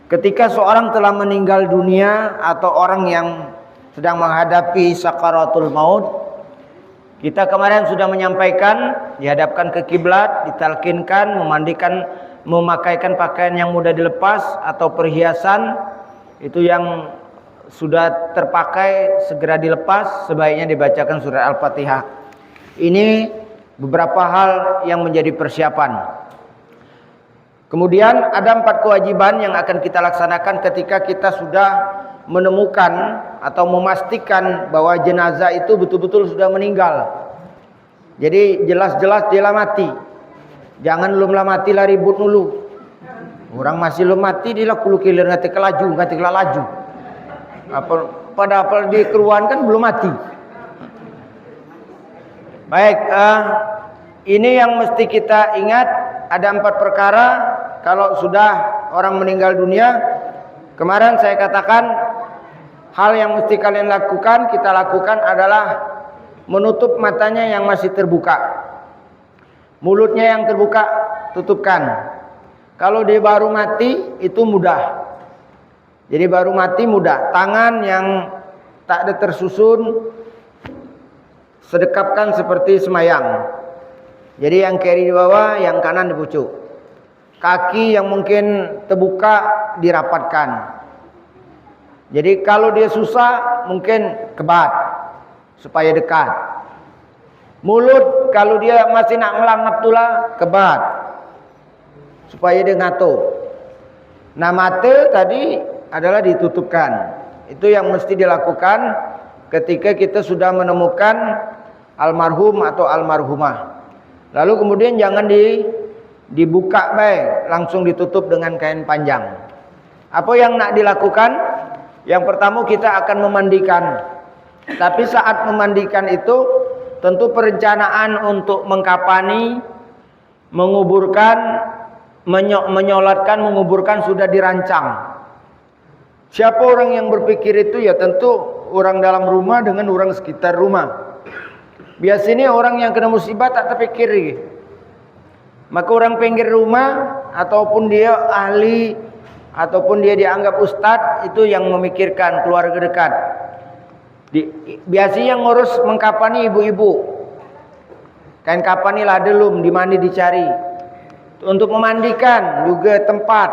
Ketika seorang telah meninggal dunia atau orang yang sedang menghadapi sakaratul maut, kita kemarin sudah menyampaikan, dihadapkan ke kiblat, ditalkinkan, memandikan, memakaikan pakaian yang mudah dilepas atau perhiasan itu yang sudah terpakai segera dilepas, sebaiknya dibacakan surat Al-Fatihah. Ini beberapa hal yang menjadi persiapan. Kemudian ada 4 kewajiban yang akan kita laksanakan ketika kita sudah menemukan atau memastikan bahwa jenazah itu betul-betul sudah meninggal. Jadi jelas-jelas dia lah mati. Jangan belum lah mati lah ribut dulu. Orang masih belum mati dia lah kulu kilir ngati kelaju, ngati laju. Padahal di keruan kan belum mati. Baik, ini yang mesti kita ingat. Ada 4 perkara kalau sudah orang meninggal dunia. Kemarin saya katakan hal yang mesti kalian lakukan, kita lakukan adalah menutup matanya yang masih terbuka, mulutnya yang terbuka tutupkan. Kalau dia baru mati itu mudah. Jadi baru mati mudah. Tangan yang tak ada tersusun sedekapkan seperti semayang. Jadi yang kiri di bawah, yang kanan di pucuk. Kaki yang mungkin terbuka dirapatkan. Jadi kalau dia susah mungkin kebat supaya dekat. Mulut kalau dia masih nak melangap tulah kebat supaya dia ngatuk. Nah mata tadi adalah ditutupkan. Itu yang mesti dilakukan ketika kita sudah menemukan almarhum atau almarhumah. Lalu kemudian jangan dibuka baik, langsung ditutup dengan kain panjang. Apa yang nak dilakukan? Yang pertama kita akan memandikan. Tapi saat memandikan itu tentu perencanaan untuk mengkapani, menguburkan, menyolatkan, menguburkan sudah dirancang. Siapa orang yang berpikir itu? Ya tentu orang dalam rumah dengan orang sekitar rumah. Biasanya orang yang kena musibah tak terpikir. Maka orang pinggir rumah ataupun dia ahli ataupun dia dianggap ustadz itu yang memikirkan keluarga dekat. Biasanya yang ngurus mengkapani ibu-ibu. Kain kapani lah delum di mana dicari. Untuk memandikan juga tempat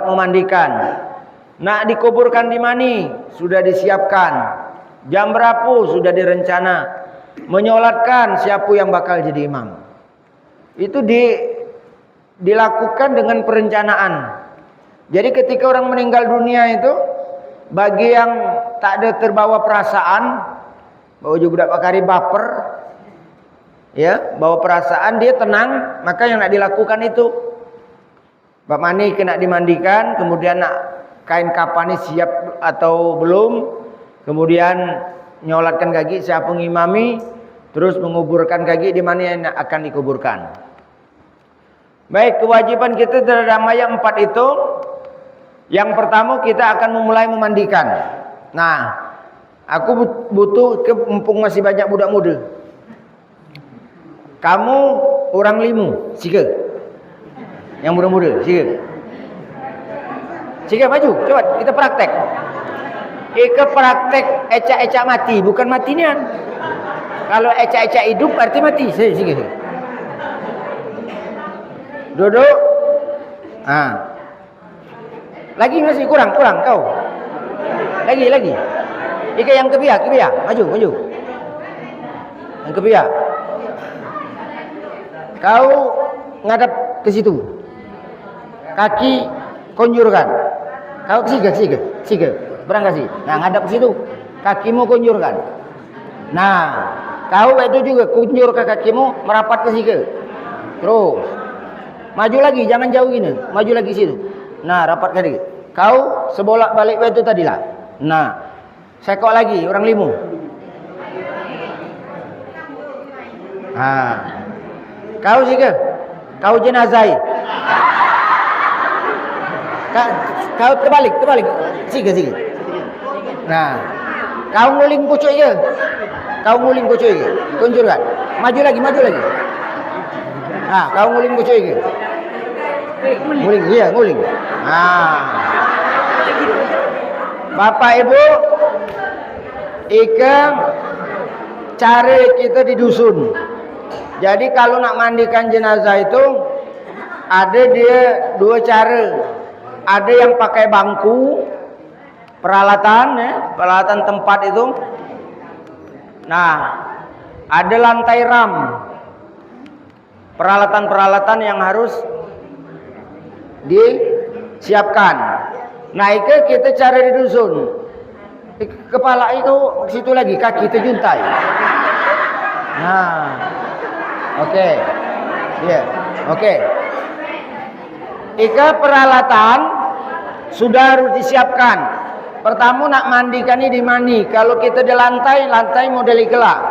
memandikan. Nak dikuburkan di mana? Sudah disiapkan. Jam berapa sudah direncana. Menyolatkan siapa yang bakal jadi imam. Itu dilakukan dengan perencanaan. Jadi ketika orang meninggal dunia itu, bagi yang tak ada terbawa perasaan, bawa juga budak pakari baper, ya, bawa perasaan, dia tenang, maka yang nak dilakukan itu bab mani kena dimandikan, kemudian nak kain kapani siap atau belum, kemudian nyolatkan kaki siapa ngimami, terus menguburkan kaki di mana yang akan dikuburkan. Baik, kewajiban kita terhadap mayat 4 itu. Yang pertama kita akan memulai memandikan. Nah, aku butuh mumpung masih banyak budak muda. Kamu orang limu, sika. Yang muda-muda, sika. Sika maju, coba kita praktek. Ika praktek ecak-ecak mati, bukan mati nian. Kalau ecak-ecak hidup berarti mati. Sika. Duduk. Lagi masih kurang kau. Lagi. Ika yang kebiak, maju. Yang kebiak. Kau ngadap ke situ. Kaki konjurkan. Kau siga. Berang kasih. Nah, ngadap ke situ. Kakimu konjurkan. Nah, kau itu juga kunjur ke kakimu merapat ke siga. Terus. Maju lagi, jangan jauh gini. Maju lagi situ. Nah, rapat tadi. Kau sebolak balik itu tadilah. Nah, sekok lagi orang limu. Kau sih ke? Kau jenazah. Kau terbalik. Siga. Nah, kau nguling pucuk je. Tunjukkan. Maju lagi. Kau nguling pucuk je. Nguling, iya nguling. Nah, Bapak Ibu, ikan cari kita di dusun. Jadi kalau nak mandikan jenazah itu ada dia dua cara. Ada yang pakai bangku, peralatan ya, peralatan tempat itu. Nah, ada lantai ram. Peralatan-peralatan yang harus disiapkan. Nah, itu kita cari di dusun. Kepala itu situ lagi, kaki terjuntai. Nah, oke, ya, oke. Ika peralatan sudah harus disiapkan. Pertama nak mandikan ini di mana? Kalau kita di lantai, lantai model gelap.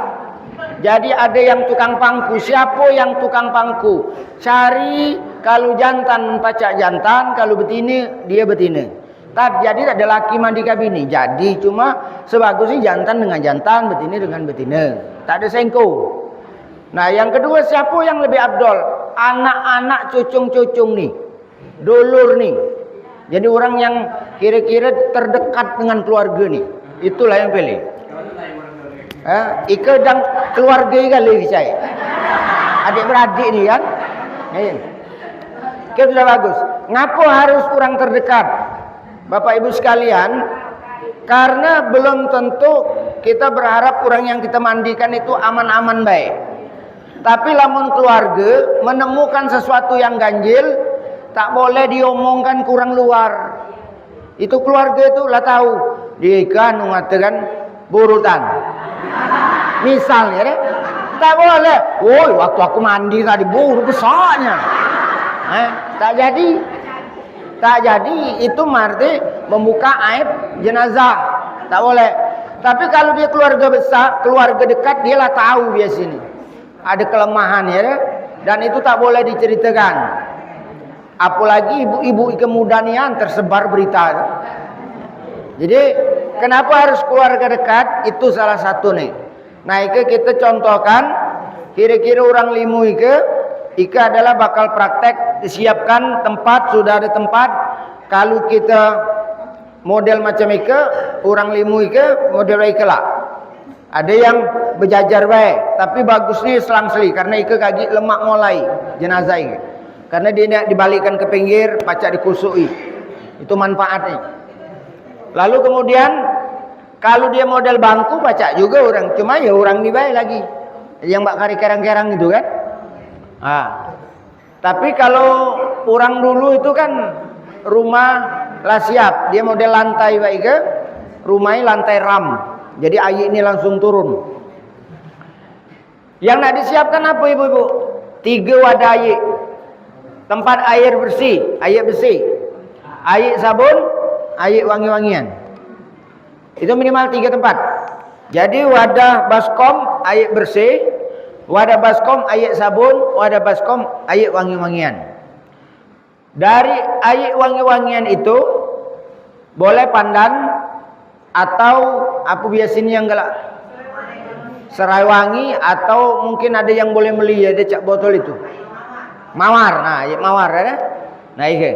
Jadi ada yang tukang pangku. Siapa yang tukang pangku? Cari kalau jantan pacak jantan, kalau betina dia betina. Jadi tak ada laki mandi kabini. Jadi cuma sebagusnya jantan dengan jantan, betina dengan betina. Tak ada sengko. Nah yang kedua siapa yang lebih abdol? Anak-anak cucung-cucung nih. Dulur nih. Jadi orang yang kira-kira terdekat dengan keluarga nih. Itulah yang pilih. Ika dan keluarga kali saya. Adik-beradik nih kan. Kita sudah bagus. Ngapa harus kurang terdekat? Bapak Ibu sekalian, karena belum tentu kita berharap orang yang kita mandikan itu aman-aman baik. Tapi lamun keluarga menemukan sesuatu yang ganjil, tak boleh diomongkan kurang luar. Itu keluarga itu lah tahu. Dia kan mengatakan burutan. Misalnya deh, tak boleh. Woi, waktu aku mandi tadi buru besarnya. Tak jadi. Tak jadi, itu berarti membuka aib jenazah. Tak boleh. Tapi kalau dia keluarga besar, keluarga dekat, dia lah tahu biasanya. Ada kelemahan ya, dan itu tak boleh diceritakan. Apalagi ibu-ibu kemudian tersebar berita. Jadi kenapa harus keluarga dekat? Itu salah satu nih. Nah, kita contohkan kira-kira orang limu Ika adalah bakal praktek disiapkan tempat, sudah ada tempat. Kalau kita model macam orang limu model lah. Ada yang berjajar baik, tapi bagusnya selang-seli karena kaki lemak mulai jenazah ini. Karena dia dibalikkan ke pinggir, pacak dikusui. Itu manfaatnya. Lalu kemudian kalau dia model bangku pacak juga orang, cuma ya orang ni baik lagi. Yang bak kari kerang-kerang itu kan. Tapi kalau orang dulu itu kan rumah lah siap, dia model lantai baik ke, rumahnya lantai ram. Jadi air ini langsung turun. Yang nak disiapkan apa ibu-ibu? 3 wadah air. Tempat air bersih, air sabun, air wangi-wangian. Itu minimal 3 tempat. Jadi wadah baskom air bersih, wadah baskom air sabun, wadah baskom air wangi-wangian. Dari air wangi-wangian itu boleh pandan atau apa biasanya yang galak serai wangi, atau mungkin ada yang boleh beli ya, dia cak botol itu. Mawar, nah air mawar ya. Nah ini.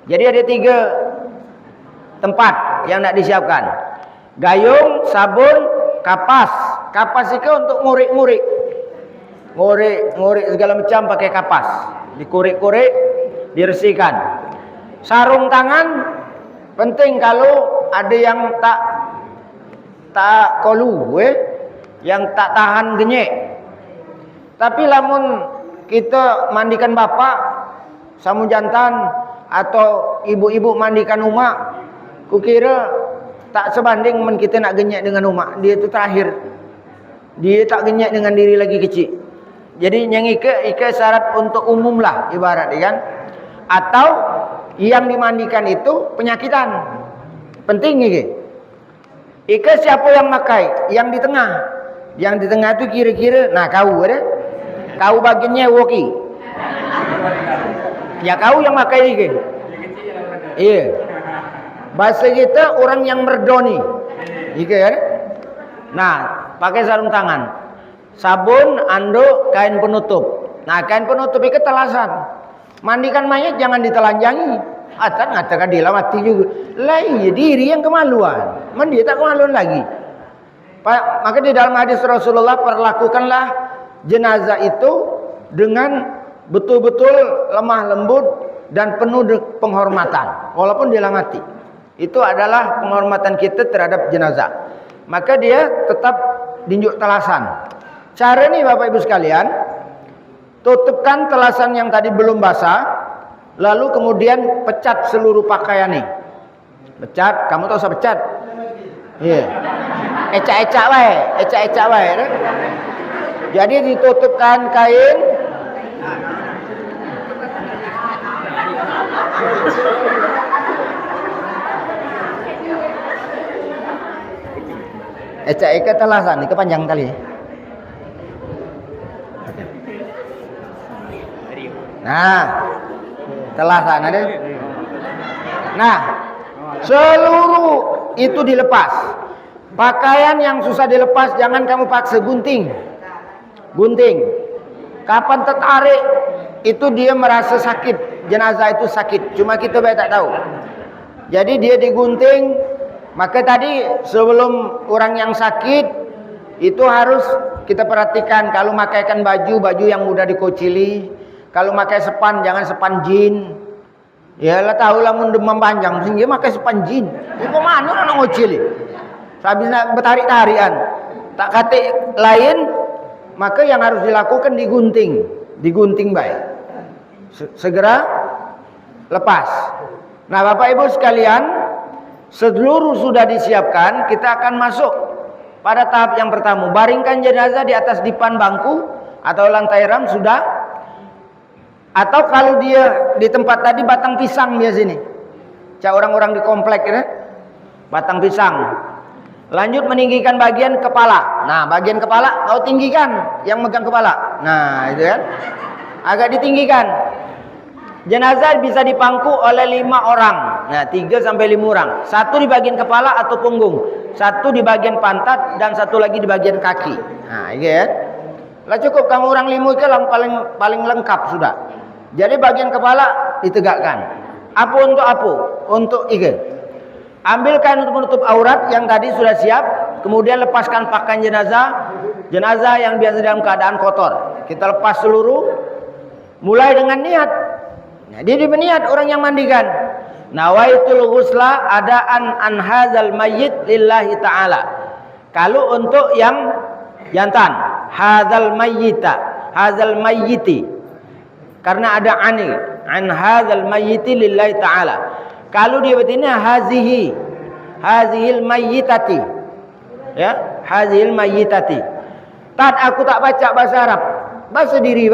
Jadi ada 3 tempat yang nak disiapkan. Gayung, sabun, kapas. Kapas itu untuk ngurik-ngurik. Ngurik segala macam pakai kapas. Dikurik-kurik, diresihkan. Sarung tangan penting kalau ada yang tak kolu, yang tak tahan genyek. Tapi lamun kita mandikan bapak, samu jantan atau ibu-ibu mandikan umak, kukira tak sebanding men kita nak genyek dengan umak. Dia itu terakhir. Dia tak genyek dengan diri lagi kecil. Jadi yang ika syarat untuk umum lah ibarat kan. Atau yang dimandikan itu penyakitan. Penting ini. Ika siapa yang makai? Yang di tengah. Yang di tengah itu kira-kira, nah kau ada. Kau bagiannya woki. Ya kau yang makai ini. Iya. Bahasa kita orang yang merdoni. Ika kan? Nah, pakai sarung tangan. Sabun, anduk, kain penutup. Nah, kain penutup itu telasan. Mandikan mayat jangan ditelanjangi. Atas ngatakan dia mati juga. Lah iya diri yang kemaluan. Mandi tak kemaluan lagi. Maka di dalam hadis Rasulullah, perlakukanlah jenazah itu dengan betul-betul lemah lembut dan penuh penghormatan walaupun dia mati. Itu adalah penghormatan kita terhadap jenazah. Maka dia tetap diunjuk telasan. Cara nih Bapak Ibu sekalian, tutupkan telasan yang tadi belum basah, lalu kemudian pecat seluruh pakaian nih. Pecat, kamu tahu usah pecat? Iya. Ecak-ecak wae, ecak-ecak wae. Jadi ditutupkan kain. Ecak-ecak telasan, ini kepanjang kali. Nah, telasan ada. Nah, seluruh itu dilepas. Pakaian yang susah dilepas jangan kamu paksa gunting. Gunting. Kapan tertarik itu dia merasa sakit. Jenazah itu sakit. Cuma kita tak tahu. Jadi dia digunting. Maka tadi sebelum orang yang sakit itu harus kita perhatikan. Kalau makaikan baju yang mudah dikucili. Kalau makai sepan jangan sepan jin. Ya lah tahu lah mun demam panjang sehingga makai sepan jin. Itu mana orang ngucili? Habisnya bertarik-tarikan. Tak kata lain, maka yang harus dilakukan digunting. Digunting baik. Segera lepas. Nah Bapak Ibu sekalian, seluruh sudah disiapkan, kita akan masuk pada tahap yang pertama. Baringkan jenazah di atas dipan bangku atau lantai ram sudah. Atau kalau dia di tempat tadi batang pisang biasa nih. Cak orang-orang di komplek ya. Batang pisang. Lanjut meninggikan bagian kepala. Nah, bagian kepala kau tinggikan yang megang kepala. Nah, itu kan. Agak ditinggikan. Jenazah bisa dipangku oleh 5 orang. Nah, 3 sampai 5 orang. 1 di bagian kepala atau punggung, 1 di bagian pantat dan 1 lagi di bagian kaki. Nah, ini kan. Lah cukup kamu orang 5 itu paling lengkap sudah. Jadi bagian kepala ditegakkan. Apa untuk apa? Untuk ikan. Ambil kain untuk menutup aurat yang tadi sudah siap. Kemudian lepaskan pakaian jenazah. Jenazah yang biasa dalam keadaan kotor. Kita lepas seluruh. Mulai dengan niat. Nah, dia berniat orang yang mandikan. Nawaitul ghusla adaan an hadzal mayyit lillahi ta'ala. Kalau untuk yang jantan. Hadzal mayyita. Hadzal mayyiti. Karena ada ani. An hadzal mayyiti lillahi ta'ala. Kalau dia bertanya hazihil mayyitati. Ya, hazihil mayyitati. Aku tak baca bahasa Arab. Bahasa diri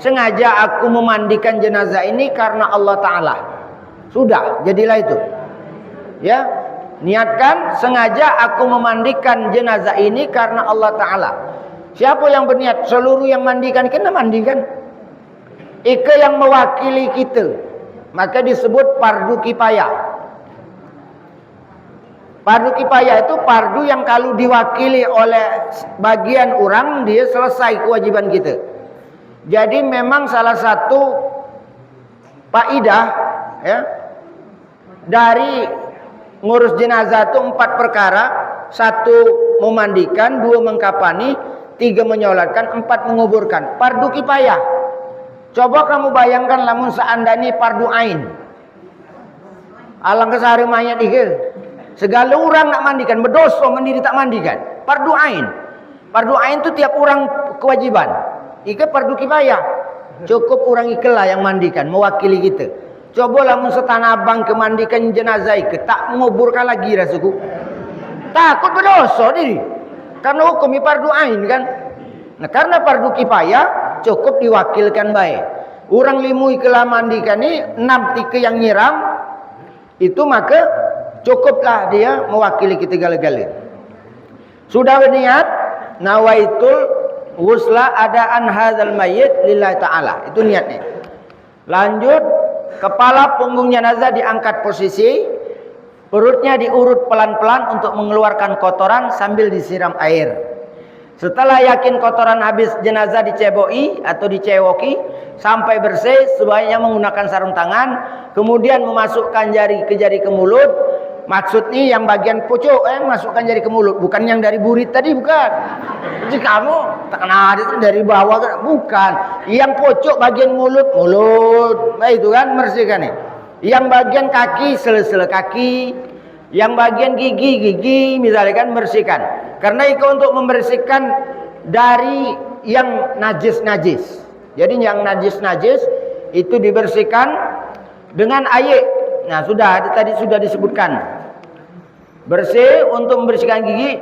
sengaja aku memandikan jenazah ini karena Allah Ta'ala. Sudah, jadilah itu. Ya, niatkan sengaja aku memandikan jenazah ini karena Allah Ta'ala. Siapa yang berniat? Seluruh yang mandikan, kena mandikan. Ika yang mewakili kita. Maka disebut fardu kifayah. Fardu kifayah itu fardu yang kalau diwakili oleh bagian orang, dia selesai kewajiban kita. Jadi memang salah satu faidah ya, dari ngurus jenazah itu 4 perkara. 1 memandikan, 2 mengkafani, 3 menyolatkan, 4 menguburkan. Fardu kifayah. Coba kamu bayangkan lamun seandainya fardu ain. Alangkah sehari mayat iki. Segala orang nak mandikan, berdosa mandiri tak mandikan. Fardu ain. Fardu ain itu tiap orang kewajiban. Ika fardu kifayah. Cukup orang ikelah yang mandikan, mewakili kita. Coba lamun setanah abang kemandikan jenazah ika, tak menguburkan lagi rasuku. Takut berdosa diri. Karena hukum fardu ain kan. Nah, karena fardu kifayah cukup diwakilkan baik. Orang 5 ikelah mandikan ini, 6 tika yang nyiram, itu maka cukuplah dia mewakili kita gala-gala. Sudah berniat, nawaitul ghusla adaan hadzal mayyit lillahi ta'ala. Itu niatnya. Lanjut, kepala punggung jenazah diangkat posisi, perutnya diurut pelan-pelan untuk mengeluarkan kotoran sambil disiram air. Setelah yakin kotoran habis, jenazah diceboi atau dicewoki sampai bersih, sebaiknya menggunakan sarung tangan, kemudian memasukkan jari ke mulut. Maksudnya yang bagian pucuk, masukkan jari ke mulut, bukan yang dari burit tadi, bukan. Jadi kamu tak kenal itu dari bawah, bukan. Yang pucuk bagian mulut, itu kan bersihkan nih. Yang bagian kaki, sela-sela kaki, yang bagian gigi, misalnya kan bersihkan. Karena itu untuk membersihkan dari yang najis. Jadi yang najis itu dibersihkan dengan air. Nah, tadi sudah disebutkan. Bersih untuk membersihkan gigi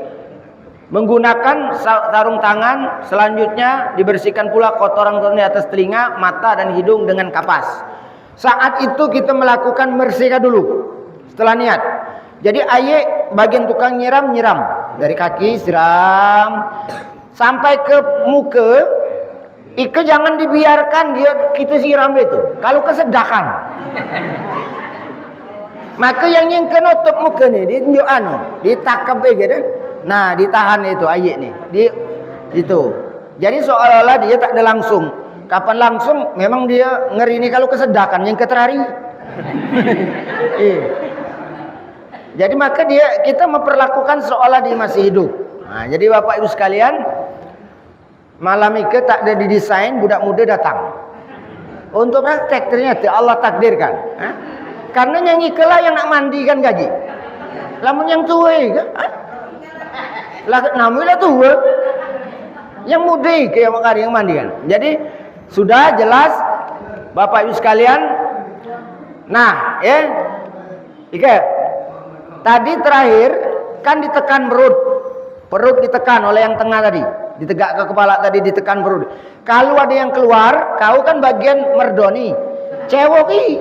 menggunakan sarung tangan, selanjutnya dibersihkan pula kotoran-kotoran di atas telinga, mata dan hidung dengan kapas. Saat itu kita melakukan bersihkan dulu setelah niat. Jadi air bagian tukang nyiram dari kaki siram sampai ke muka. Ike jangan dibiarkan kita siram itu. Kalau kesedakan. Maka yang nutup muka ni ditunjuk ditakap gitu. Nah, ditahan itu air ni. Itu. Jadi seolah-olah dia tak ada langsung. Kapan langsung memang dia ngeri ni kalau kesedakan yang keterari. Jadi maka kita memperlakukan seolah dia masih hidup. Nah, jadi Bapak Ibu sekalian, malam ini tak ada didesain budak muda datang untuk praktek, ternyata Allah takdirkan. Karena yang ikelah yang nak mandikan gaji. Lamun yang tua ke? Namilah tua. Yang muda ke yang mandikan. Jadi sudah jelas Bapak Ibu sekalian. Nah, tadi terakhir kan ditekan perut ditekan oleh yang tengah tadi, ditegak ke kepala tadi, ditekan perut. Kalau ada yang keluar, kau kan bagian merdoni, cewoki,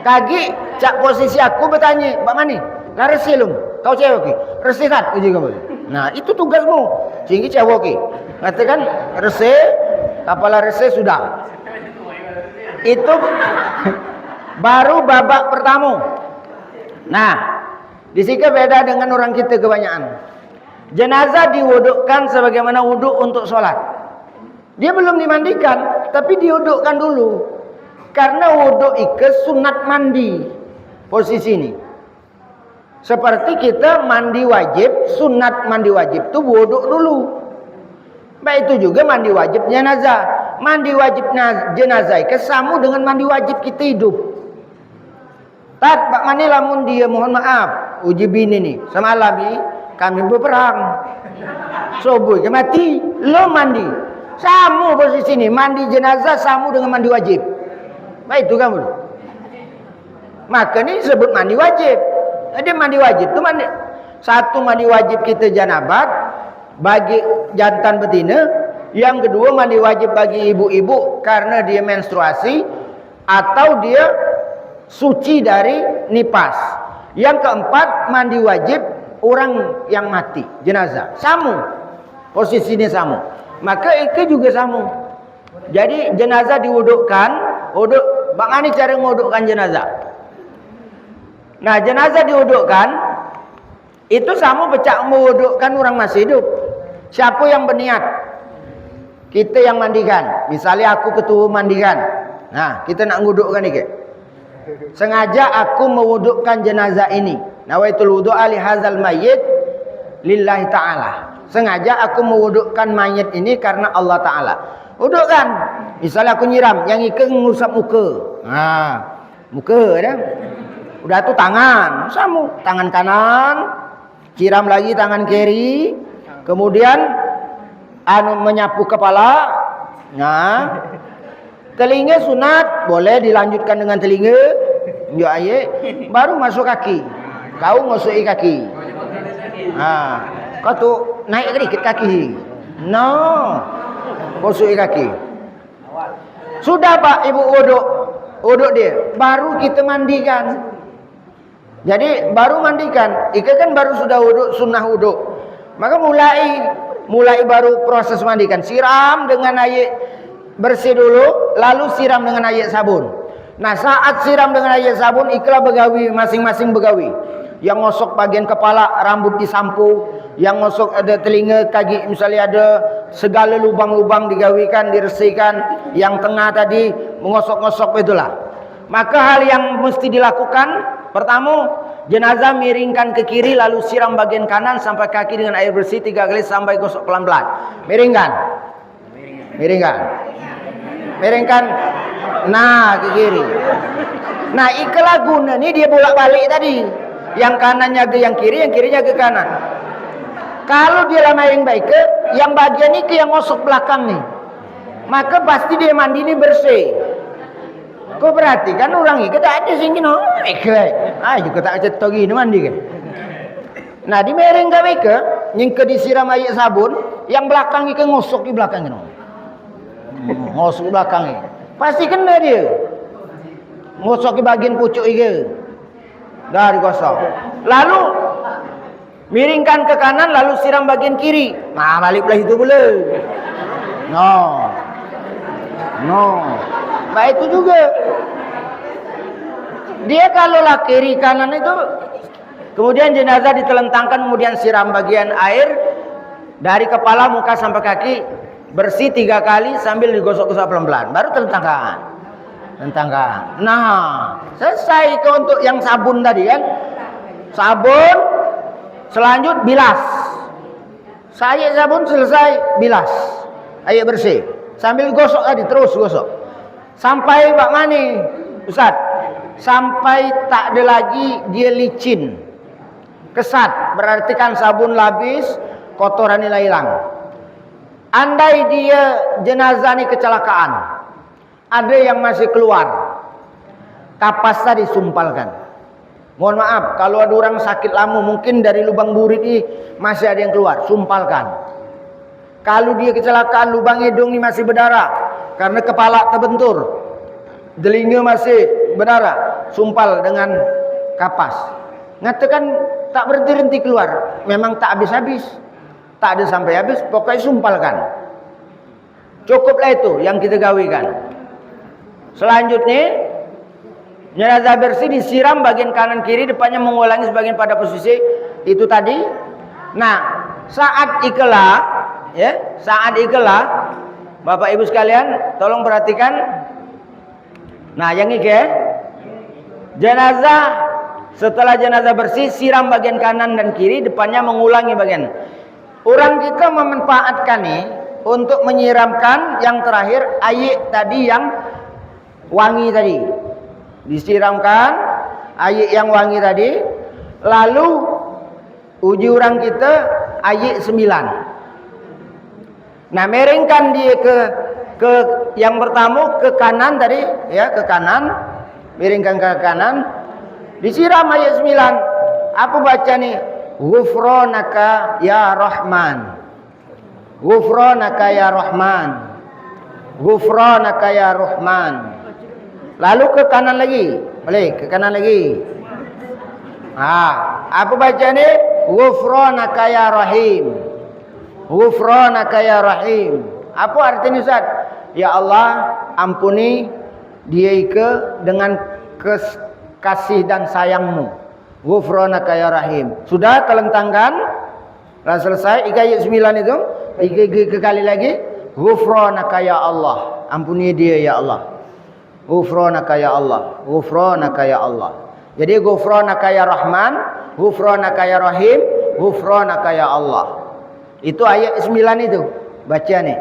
kaki cak posisi aku bertanya, Mbak Mani, nah resi lum, kau cewoki, resi kat, uji kamu. Nah itu tugasmu, sehingga cewoki. Katakan resi, kepala resi sudah. Itu baru babak pertama. Nah, di sini beda dengan orang kita kebanyakan. Jenazah diwudukkan sebagaimana wuduk untuk sholat. Dia belum dimandikan, tapi diwudukkan dulu. Karena wuduk itu sunat mandi. Posisi ini. Seperti kita mandi wajib, sunat mandi wajib itu wuduk dulu. Baik itu juga mandi wajib jenazah. Mandi wajib jenazah itu sama dengan mandi wajib kita hidup. Pak Mani lamun dia mohon maaf uji bini nih semalam ni kami berperang subuh ke mati lo mandi sama posisi ni mandi jenazah sama dengan mandi wajib. Baik itu kamu. Maka ni disebut mandi wajib. Jadi mandi wajib tu mandi satu mandi wajib kita janabat bagi jantan betina, yang kedua mandi wajib bagi ibu-ibu karena dia menstruasi atau dia suci dari nipas. Yang keempat mandi wajib orang yang mati, jenazah. Sama. Posisinya sama. Maka itu juga sama. Jadi jenazah diwudukkan, bagaimana cara mewudukkan jenazah? Nah, jenazah diwudukkan itu sama pecah mewudukkan orang masih hidup. Siapa yang berniat? Kita yang mandikan. Misalnya aku ketua mandikan. Nah, kita nak mewudukkan ini. Sengaja aku mewudukkan jenazah ini. Nawaitul wudu'a li hadzal mayyit lillahi ta'ala. Sengaja aku mewudukkan mayit ini karena Allah Ta'ala. Wudukkan. Misalnya aku nyiram, yang ikan ngusap muka. Nah, muka dah. Udah tu tangan, sama tangan kanan, siram lagi tangan kiri, kemudian menyapu kepala. Nah, telinga sunat, boleh dilanjutkan dengan telinga, tunjuk air, baru masuk kaki. Kau masuki kaki. Nah, kau tu naik sedikit kaki. No, masuki kaki. Sudah Pak Ibu wuduk dia, baru kita mandikan. Jadi baru mandikan, ika kan baru sudah wuduk, sunnah wuduk. Maka mulai baru proses mandikan. Siram dengan air bersih dulu, lalu siram dengan air sabun. Nah, saat siram dengan air sabun, iklah begawi, masing-masing begawi. yang ngosok bagian kepala, rambut disampu, yang ngosok ada telinga, kaki, misalnya ada segala lubang-lubang digawikan, diresihkan, yang tengah tadi mengosok-ngosok itulah. Maka hal yang mesti dilakukan, pertama, jenazah miringkan ke kiri lalu siram bagian kanan sampai kaki dengan air bersih 3 kali sampai gosok pelan-pelan. Miringkan. Miringkan. Nah, ke kiri. Nah, ikalah guna nih dia bolak-balik tadi. Yang kanannya ke yang kiri, yang kirinya ke kanan. Kalau dia lah miring baik ke, yang bagian ini ke yang ngosok belakang nih. Maka pasti dia mandi ini bersih. Kau perhatikan orang ini tak ada sing no. Juga tak cetok gini mandi kan. Nah, di miring ke mereka, nyingke disiram air sabun, yang belakang ini ke ngosok di belakang ini. Ngosok belakang ini. Pasti kena dia. Ngosok di bagian pucuk ini. Dah digosok. Lalu miringkan ke kanan lalu siram bagian kiri. Nah, balik belah itu pula. No. Nah, itu juga. Dia kalau lah kiri kanan itu, kemudian jenazah ditelentangkan, kemudian siram bagian air dari kepala, muka sampai kaki, bersih 3 kali sambil digosok-gosok pelan-pelan. Baru telentangkan. Nah, selesai ke untuk yang sabun tadi kan. Sabun, selanjut bilas. Saya sabun selesai bilas. Air bersih. Sambil gosok tadi, terus gosok. Sampai Pak Mani, Ustaz. Sampai tak ada lagi dia licin. Kesat, berarti kan sabun habis, kotoran ini hilang. Andai dia jenazah ini kecelakaan, ada yang masih keluar, kapas tadi sumpalkan. Mohon maaf, kalau ada orang sakit lama, mungkin dari lubang burit ini masih ada yang keluar, sumpalkan. Kalau dia kecelakaan, lubang hidung ini masih berdarah, karena kepala terbentur, telinga masih berdarah, sumpal dengan kapas. Ngatakan tak berhenti keluar, memang tak habis-habis, tak ada sampai habis, pokoknya sumpalkan. Cukuplah itu yang kita gawikan. Selanjutnya, jenazah bersih disiram bagian kanan kiri, depannya mengulangi sebagian pada posisi itu tadi. Nah, saat ikelah, Bapak Ibu sekalian, tolong perhatikan. Nah, yang ini jenazah, setelah jenazah bersih, siram bagian kanan dan kiri, depannya mengulangi bagian. Orang kita memanfaatkan nih untuk menyiramkan yang terakhir air tadi yang wangi tadi. Disiramkan air yang wangi tadi, lalu uji orang kita air 9. Nah, miringkan dia ke yang pertama ke kanan tadi ya, ke kanan, miringkan ke kanan, disiram ayat 9. Apa baca nih? Ghufranaka ya Rahman. Ghufranaka ya Rahman. Ghufranaka ya Rahman. Lalu ke kanan lagi, balik ke kanan lagi. Apa baca nih? Ghufranaka ya Rahim. Ghufranaka ya Rahim. Apa artinya Ustaz? Ya Allah, ampuni dia dengan kasih dan sayangmu. Ghufranaka ya Rahim. Sudah telentangkan, sudah selesai. Ayat 9 itu, tiga kali lagi. Ghufranaka ya Allah, ampuni dia ya Allah. Ghufranaka ya Allah, ghufranaka ya Allah. Jadi ghufranaka ya Rahman, ghufranaka ya Rahim, ghufranaka ya Allah. Itu ayat 9 itu. Baca nih.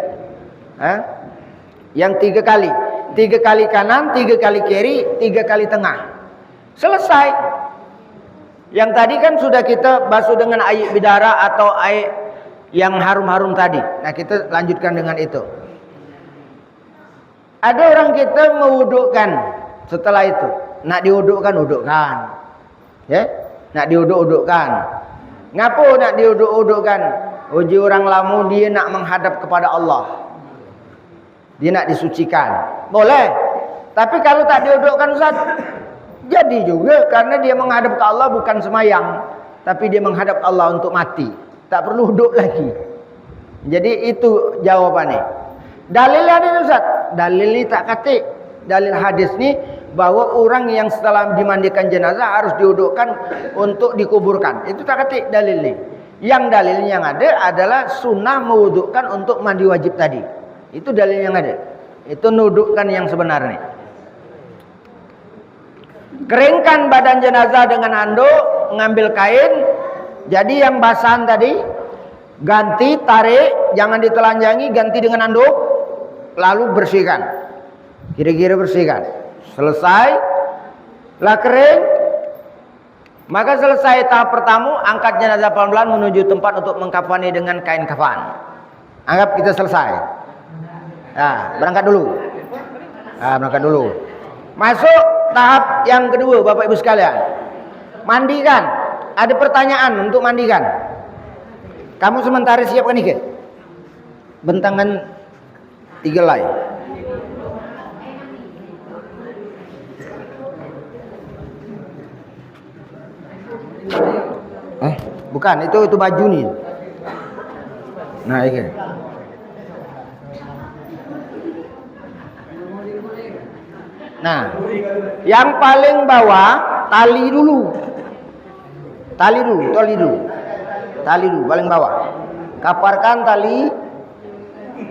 Yang 3 kali. 3 kali kanan, 3 kali kiri, 3 kali tengah. Selesai. Yang tadi kan sudah kita basuh dengan air bidara atau air yang harum-harum tadi. Nah, kita lanjutkan dengan itu. Ada orang kita mewudukkan setelah itu. Nak diwudukkan, udukkan. Ya? Nak diwuduk-udukkan. Ngapa nak diwuduk-udukkan? Uji orang lama dia nak menghadap kepada Allah. Dia nak disucikan. Boleh. Tapi kalau tak diwudukkan Ustaz, jadi juga karena dia menghadap ke Allah bukan semayang, tapi dia menghadap Allah untuk mati. Tak perlu duduk lagi. Jadi itu jawabannya. Dalilnya ada Ustaz. Dalil ini tak katik. dalil hadis ini bahwa orang yang setelah dimandikan jenazah harus diudukkan untuk dikuburkan. Itu tak ketik dalil ini. Yang dalilnya yang ada adalah sunnah mewudukkan untuk mandi wajib tadi. Itu dalil yang ada. Itu nudukkan yang sebenarnya. Keringkan badan jenazah dengan handuk, ngambil kain. Jadi yang basahan tadi ganti, tarik, jangan ditelanjangi, ganti dengan handuk, lalu bersihkan. Kira-kira bersihkan. Selesai, lah kering, maka selesai tahap pertama, angkat jenazah pelan-pelan menuju tempat untuk mengkafani dengan kain kafan. Anggap kita selesai. Nah, berangkat dulu. Berangkat dulu. Masuk tahap yang kedua, Bapak Ibu sekalian. Mandikan. Ada pertanyaan untuk mandikan. Kamu sementara siapkan ikat. Bentangan 3 helai. Bukan, itu baju nih. Nah, ini. Nah, yang paling bawah tali dulu. Tali dulu paling bawah. Kaparkan tali.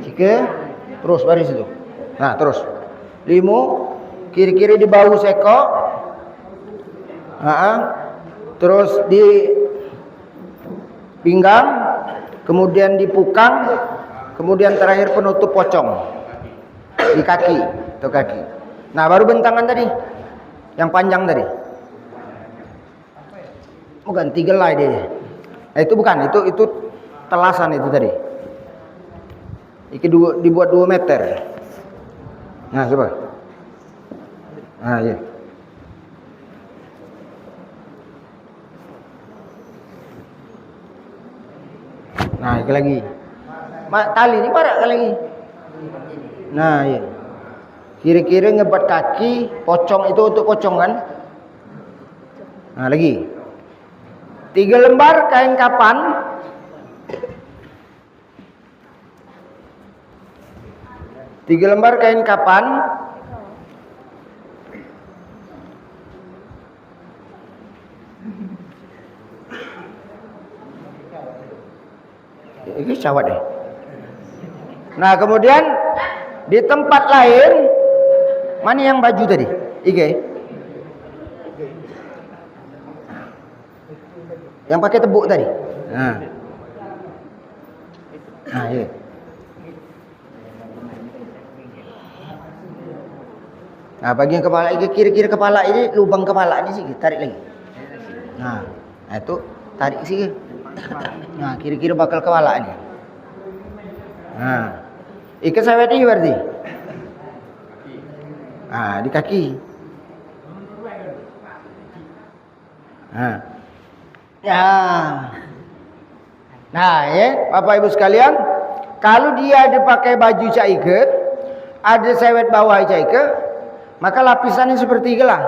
Jika terus baris itu. Nah, terus. 5 kiri-kiri di bahu sekok. Terus di pinggang, kemudian di pukang, kemudian terakhir penutup pocong di kaki, itu kaki. Nah, baru bentangan tadi, yang panjang tadi. Bukan 3 helai dia. Itu bukan, itu telasan itu tadi. Itu dibuat 2 meter. Nah, coba. Nah, iya. Nah, ini lagi. Tali ini parak lagi. Nah, iya. Kira-kira ngebat kaki, pocong itu untuk pocong kan? Nah, lagi. 3 lembar kain kapan. Ini cawat deh. Nah, kemudian di tempat lain, mana yang baju tadi? Ike. Yang pakai tebuk tadi. Nah, iya. Nah, bagian kepala ini, kira-kira kepala ini, lubang kepala ini sih, tarik lagi. Nah, itu tarik sih. Nah, kira-kira bakal kepala ini. Nah, ikat sawit ini berarti. Nah, di kaki. Nah, ya. Nah, ya, Bapak Ibu sekalian, kalau dia dipakai baju caiket, ada sawit bawah caiket, maka lapisannya seperti gelang.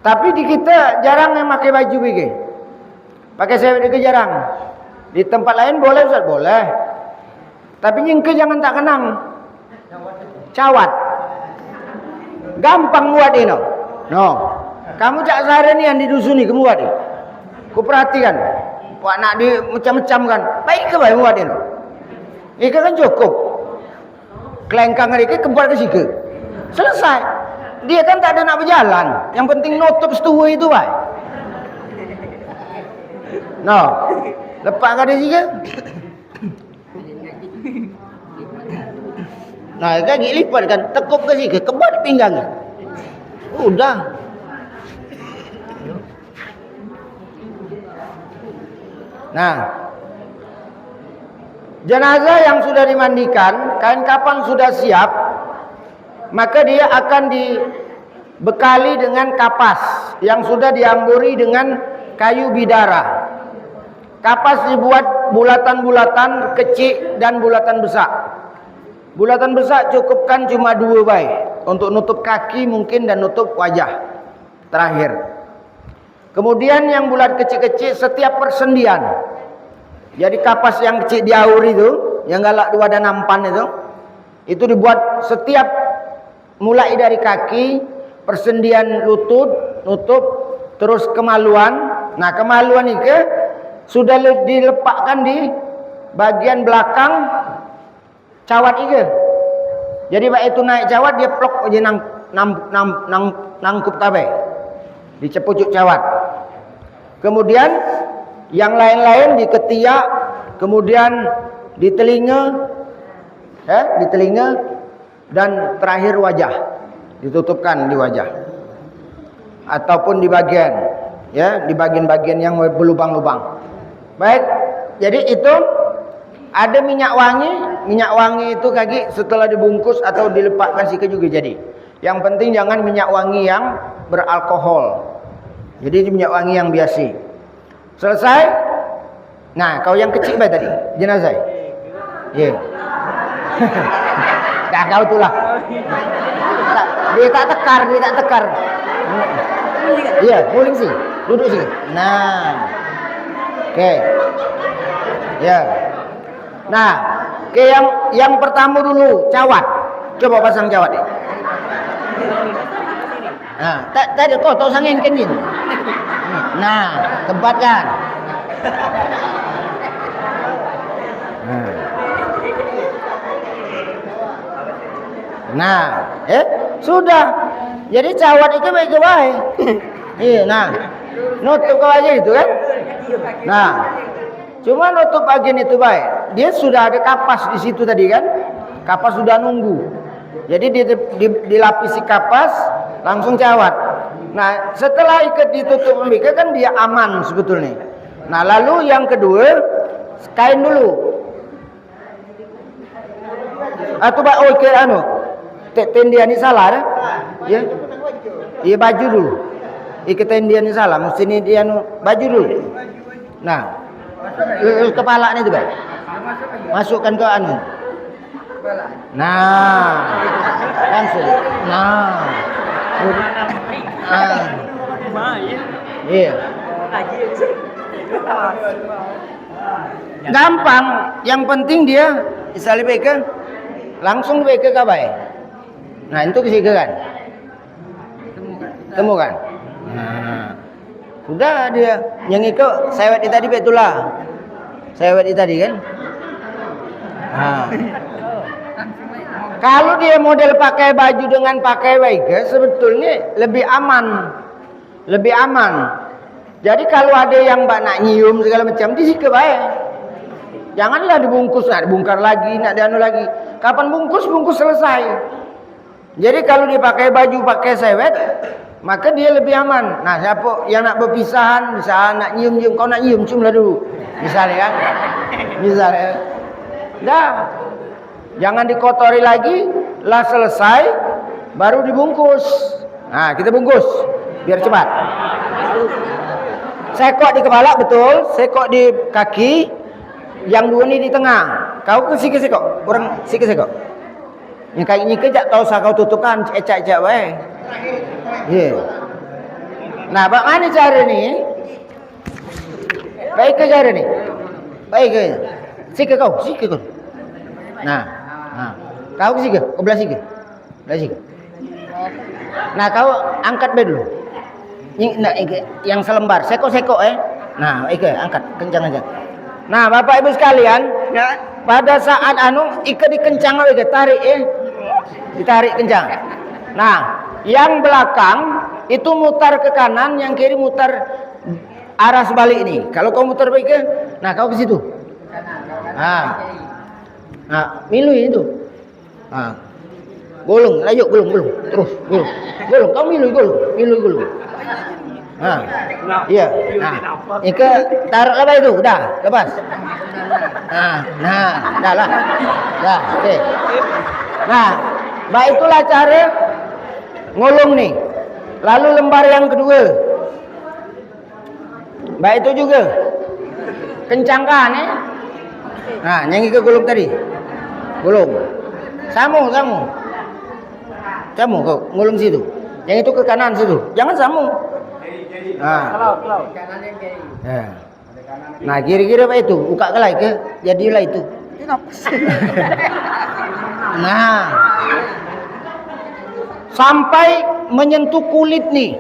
Tapi di kita jarang yang pakai baju begini. Pakai sawit itu jarang. Di tempat lain boleh, Ustaz, boleh. Tapi nyingke jangan tak kenang. Cawat. Gampang buat ini. No. Kamu cak sehari ni yang di dusun ni kamu buat ni. Ku perhatikan. Wak nak di macam-macam kan. Baik ke baik buat ini. Ika kan cukup. Kelengkang mereka kembali ke situ. Selesai. Dia kan tak ada nak berjalan. Yang penting nutup setua itu baik. No. Lepas ke dia juga. Nah, kaki lipat kan, tekuk ke sini, kebat pinggang. Udah. Nah, jenazah yang sudah dimandikan, kain kapan sudah siap, maka dia akan dibekali dengan kapas yang sudah diamburi dengan kayu bidara. Kapas dibuat bulatan-bulatan kecil dan bulatan besar. Bulatan besar cukupkan cuma 2 baik untuk nutup kaki mungkin dan nutup wajah terakhir. Kemudian yang bulat kecil-kecil setiap persendian. Jadi kapas yang kecil diaur itu, yang galak 2 dan 4 itu dibuat setiap mulai dari kaki, persendian lutut, nutup, terus kemaluan. Nah, kemaluan itu sudah dilepakkan di bagian belakang cawat itu. Jadi begitu naik cawat dia plok aja nangkup tabe. Dicepucuk cawat. Kemudian yang lain-lain di ketiak, kemudian di telinga, di telinga, dan terakhir wajah, ditutupkan di wajah, ataupun di bagian, di bagian-bagian yang berlubang-lubang. Baik, jadi itu ada minyak wangi. Minyak wangi itu kaki setelah dibungkus atau dilepakkan sikat juga jadi. Yang penting jangan minyak wangi yang beralkohol. Jadi minyak wangi yang biasa. Selesai. Nah, kau yang kecil baik tadi, jenazah. Iya. Dah kau itulah. Dia tak tekar. Iya, guling sih. Duduk sih. Nah. Oke. Ya. Nah, oke, yang pertama dulu cawat. Coba pasang cawat ya. Nah, tadi kau sangin kenin. Nah, tempatkan. Nah, sudah. Jadi cawat itu baik-baik. Iya, nah. Nutup kau aja itu kan. Nah, cuma nutup bagian itu baik. Dia sudah ada kapas di situ tadi kan. Kapas sudah nunggu. Jadi dilapisi kapas, langsung cawat. Nah, setelah ikat ditutup pemikat kan dia aman sebetulnya. Nah, lalu yang kedua, kain dulu. Atau tendian ini salah ya? Iya, baju dulu. Ikat tendian ini salah, mesti ini dia baju dulu. Nah, kepala ini tuh, Pak. Masukkan ke Nah, langsung. Nah. Iya. Gampang, yang penting dia misalnya beke langsung beke kabai. Nah, itu kesiga kan? Temukan. Nah, sudah dia yang itu sewet itu tadi betulah. Sewet itu tadi kan? Nah. Kalau dia model pakai baju dengan pakai wig, sebetulnya lebih aman. Lebih aman. Jadi kalau ada yang nak nyium segala macam, disika baik. Janganlah dibungkus, nak dibongkar lagi, nak dianu lagi. Kapan bungkus selesai. Jadi kalau dia pakai baju, pakai sewet, maka dia lebih aman. Nah, siapa yang nak berpisahan, misalnya nak nyium-nyium, kau nak nyium, ciumlah dulu. Misalnya kan? Misalnya. Dah. Jangan dikotori lagi, lah selesai, baru dibungkus. Nah, kita bungkus, biar cepat. Sekok di kepala, betul. Sekok di kaki, yang dua ni di tengah. Kau ke siki sekok, orang siki sekok. Yang kaki ni kejak tahu sah kau tutupkan, ecak-ecak baik. Yeah. Nah, bagaimana cara ni? Baik ke cara ni? Baik ke? Siki kau. Nah. Kau ke sini, kau belah sini. Nah, kau angkat dulu. Yang selembar, sekok. Nah, angkat, kencang aja. Nah, Bapak Ibu sekalian, pada saat ikat dikencang tarik ditarik kencang. Nah, yang belakang itu mutar ke kanan, yang kiri mutar arah sebalik ini. Kalau kau mutar baik nah kau ke situ. Nah, milui itu. Nah, gulung, terus gulung. Kau milui gulung. Nah, iya. Nah, ika taruh apa itu, udah, lepas. Nah, dah lah. Dah, oke. Nah, itulah cara ngulung nih. Lalu lembar yang kedua. Itu juga. Kencangkan Nah, yang ika gulung tadi. Gulung. Samu kau ngulung situ. Yang itu ke kanan situ. Jangan samu. Nah. Nah, kira-kira apa itu? Buka kelai ke? Jadilah itu. Nah. sampai menyentuh kulit nih,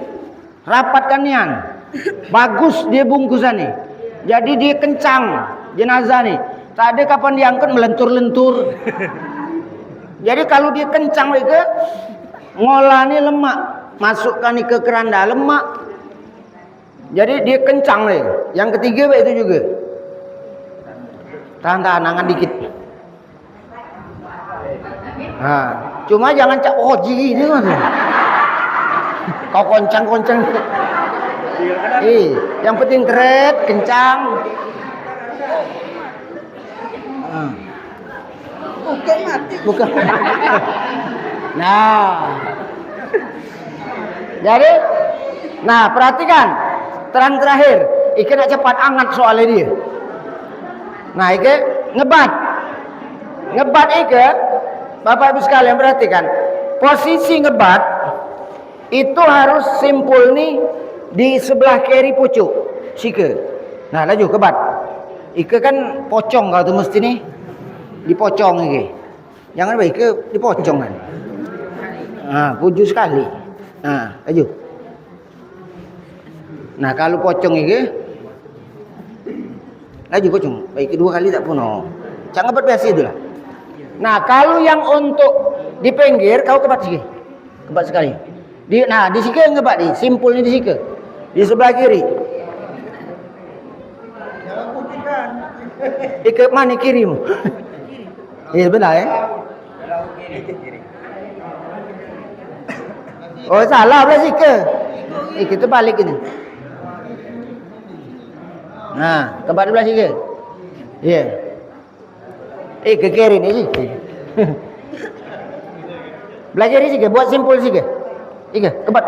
rapatkan nian, bagus dia bungkusan nih, jadi dia kencang jenazah nih, tak ada kapan diangkat melentur-lentur. Jadi kalau dia kencang mereka ngolah nih lemak, masukkan nih ke keranda lemak, jadi dia kencang nih. Yang ketiga itu juga tahan angan dikit. Nah, cuma jangan cak oji ini mas. Kau koncang-koncang. Yang penting keret, kencang. Bukan mati. Bukan. Nah. Jadi, nah perhatikan terang terakhir. Ike nak cepat angat soalnya dia. Nah, Ike ngebat. Ngebat Ike, Bapak Ibu sekalian perhatikan. Posisi ngebat itu harus simpul nih di sebelah kiri pucuk sike. Nah, laju kebat. Ike kan pocong kalau tuh mesti nih dipocong Ike. Jangan baik Ike dipocong kan. Nah, puju sekali. Nah, laju. Nah, kalau pocong Ike laju pocong. Baik kedua kali tak puno. Jangan ngebat biasa itulah. Nah, kalau yang untuk di pinggir kau kebat sike. Kebat sekali. Nah, di sike ngebat di, simpulnya di sike. Di sebelah kiri. Jangan putihkan. Ike mana kirimu? Iya benar ya. Oh salah belah sike. Ike tu balik ini. Nah, kebat di belah sike. Iya. Ke kiri ni sike. Belah kiri sike, buat simpul sike. Ike, kebat.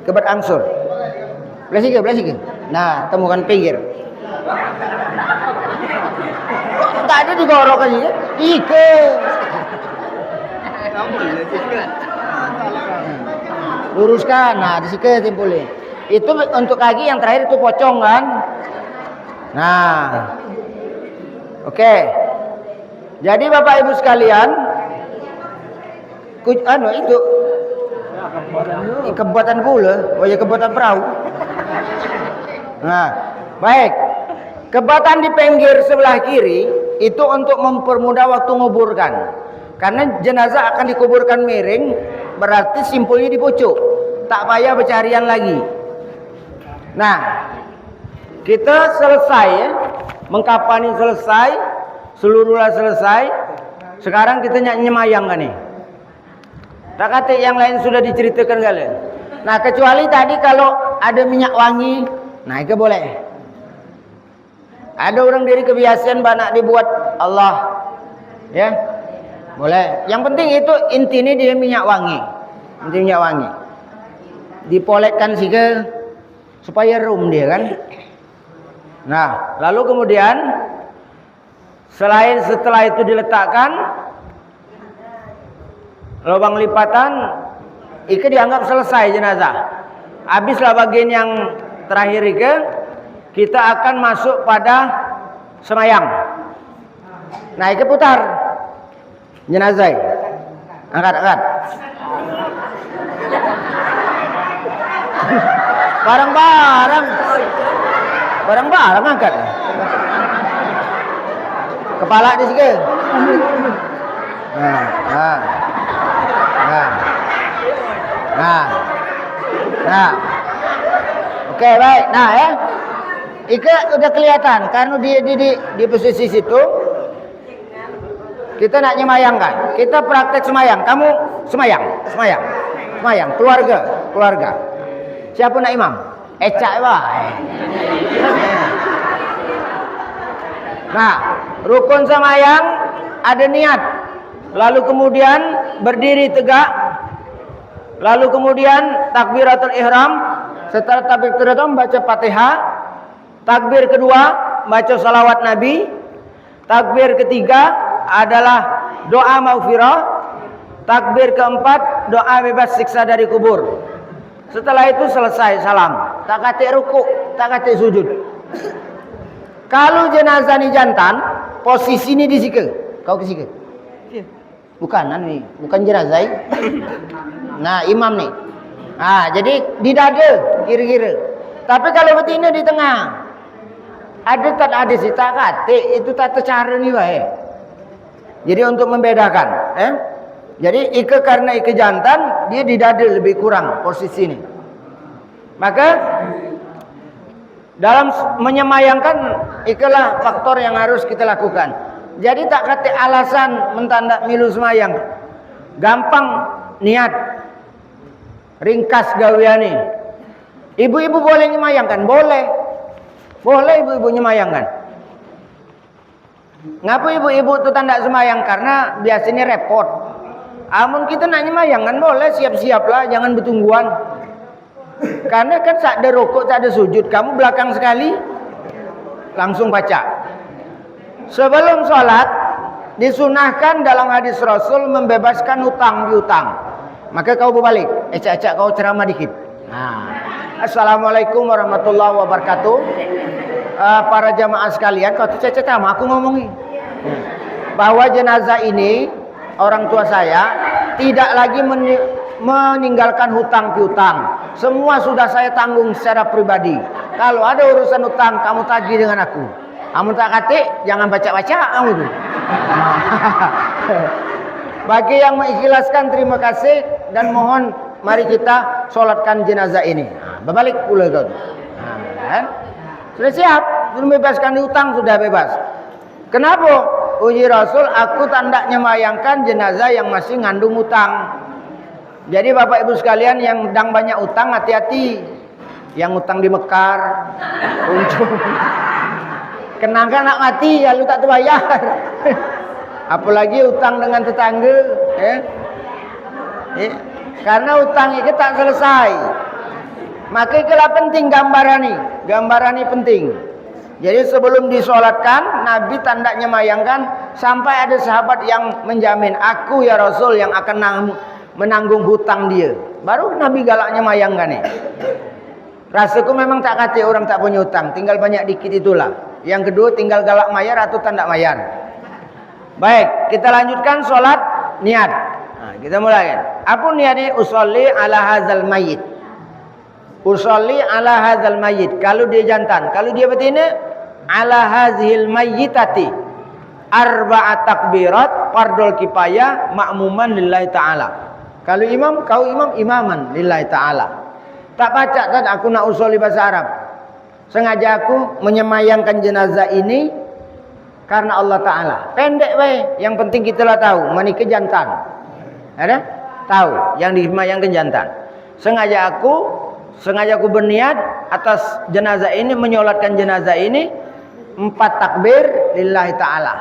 Kebat angsur. Belah sike. Nah, temukan pinggir. Tak ada digorok aja. Ike. Luruskan. Nah, di sike simpulnya. Itu untuk kaki yang terakhir itu pocong kan. Nah. Oke. Jadi Bapak Ibu sekalian, itu kebatan pula, oh ya kebatan perahu. Nah, baik. Kebatan di pinggir sebelah kiri itu untuk mempermudah waktu nguburkan. Karena jenazah akan dikuburkan miring, berarti simpulnya di pucuk. Tak payah bercarian lagi. Nah, kita selesai ya. Mengkapani selesai, seluruhnya selesai. Sekarang kita nyemayang kan nih. Tak kata yang lain sudah diceritakan kalian. Nah, kecuali tadi kalau ada minyak wangi, nah itu boleh. Ada orang dari kebiasaan banyak dibuat Allah, ya boleh. Yang penting itu intinya dia minyak wangi, minyak wangi. Dipoletkan sih ke supaya room dia kan. Nah, lalu kemudian setelah itu diletakkan lubang lipatan, itu dianggap selesai jenazah. Habislah bagian yang terakhir itu, kita akan masuk pada semayang. Nah, itu putar jenazah. Angkat. Barang-barang angkat. Kepala di sini. Nah. Oke, baik. Nah, ya. Ika udah kelihatan karena di posisi situ. Kita nak nyemayangkan. Kita praktek semayang. Kamu semayang. Keluarga. Siapa nak imam? Ecak wah. Nah, rukun semayang ada niat. Lalu kemudian berdiri tegak. Lalu kemudian takbiratul ihram. Setelah takbiratul ihram baca Fatihah. Takbir kedua baca salawat Nabi. Takbir ketiga adalah doa maghfirah. Takbir keempat doa bebas siksa dari kubur. Setelah itu selesai salam. Tak kata ruku, tak kata sujud. Kalau jenazah ni jantan, posisi ni di sini. Kau ke sini. Bukan nih, bukan jenazah. Nah, imam nih. Nah, jadi di dada kira-kira. Tapi kalau betina di tengah. Ada tak ada sih tak kate itu tata cara nih wae. Jadi untuk membedakan, Jadi karena jantan dia di dada lebih kurang posisi ini. Maka dalam menyemayangkan itulah faktor yang harus kita lakukan. Jadi tak kata alasan mentanda milu semayang. Gampang niat. Ringkas gawiani. Ibu-ibu boleh nyemayangkan? Boleh. Boleh ibu-ibu nyemayangkan. Ngapa ibu-ibu itu tanda semayang? Karena biasanya repot. Amun kita nak nyemayangkan boleh, siap-siaplah, jangan bertungguan. Karena kan tak ada rukuk, tak ada sujud, kamu belakang sekali langsung baca. Sebelum sholat disunahkan dalam hadis Rasul membebaskan hutang piutang. Maka kau berbalik, acak-acak kau ceramah dikit. Assalamualaikum warahmatullahi wabarakatuh. Para jamaah sekalian, kau cecet sama aku ngomongin bahwa jenazah ini orang tua saya tidak lagi meninggalkan hutang piutang. Semua sudah saya tanggung secara pribadi. Kalau ada urusan hutang kamu tagih dengan aku. Kamu tak kate jangan baca-baca kamu tuh. Bagi yang mengikhlaskan terima kasih dan mohon mari kita solatkan jenazah ini. Berbalik pula kau. Sudah siap, sudah bebaskan hutang, sudah bebas. Kenapa? Uji Rasul, aku tanda nyemayangkan jenazah yang masih ngandung hutang. Jadi Bapak Ibu sekalian yang sedang banyak utang, hati-hati. Yang utang di Mekar, untung. Kenangkan nak mati, ya lu tak terbayar. Apalagi utang dengan tetangga. Karena utang itu tak selesai. Maka itulah penting gambaran ini penting. Jadi sebelum disolatkan, Nabi tanda nyemayangkan sampai ada sahabat yang menjamin, aku ya Rasul yang akan menanggung hutang dia. Baru Nabi galak nyemayangkan nih. Rasaku memang tak kata orang tak punya hutang, tinggal banyak dikit itulah. Yang kedua tinggal galak mayar atau tanda mayar. Baik, kita lanjutkan solat niat. Kita mulai. Apa niatnya? Usolli ala hazal mayyit. Usolli ala hadzal mayyit. Kalau dia jantan, kalau dia betina ala hazil mayyitati arba'at takbirat fardul kifayah ma'muman lillahi ta'ala. Kalau imam, kau imaman lillahi ta'ala. Tak baca kan aku nak usolli bahasa Arab. Sengaja aku menyemayangkan jenazah ini karena Allah Ta'ala. Pendek baik, yang penting kita lah tahu menikah jantan. Ada? Tahu yang disemayangkan jantan. Sengaja aku berniat atas jenazah ini, menyolatkan jenazah ini 4 takbir lillahi ta'ala.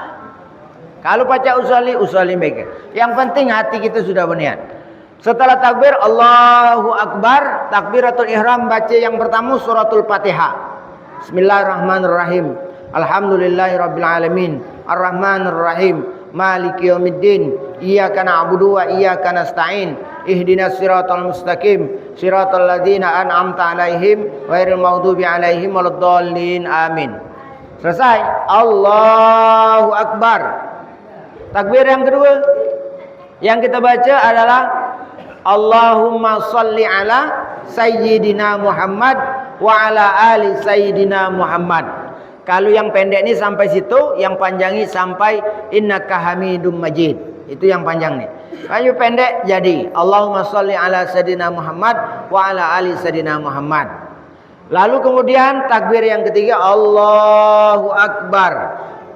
Kalau baca usolli mereka. Yang penting hati kita sudah berniat. Setelah takbir Allahu Akbar, takbiratul ihram, baca yang pertama suratul Fatihah. Bismillahirrahmanirrahim. Alhamdulillahirabbil alamin. Arrahmanirrahim. Maliki yaumiddin. Iyyaka na'budu wa iyyaka nasta'in. Ihdinas siratal mustaqim. Siratal ladzina an'amta 'alaihim ghairil maghdubi 'alaihim waladdallin. Amin. Selesai. Allahu Akbar. Takbir yang kedua yang kita baca adalah Allahumma salli ala sayyidina Muhammad wa ala ali sayyidina Muhammad. Kalau yang pendek ini sampai situ, yang panjang ini sampai innaka hamidum majid. Itu yang panjang nih. Kalau pendek jadi Allahumma salli ala sayyidina Muhammad wa ala ali sayyidina Muhammad. Lalu kemudian takbir yang ketiga Allahu Akbar.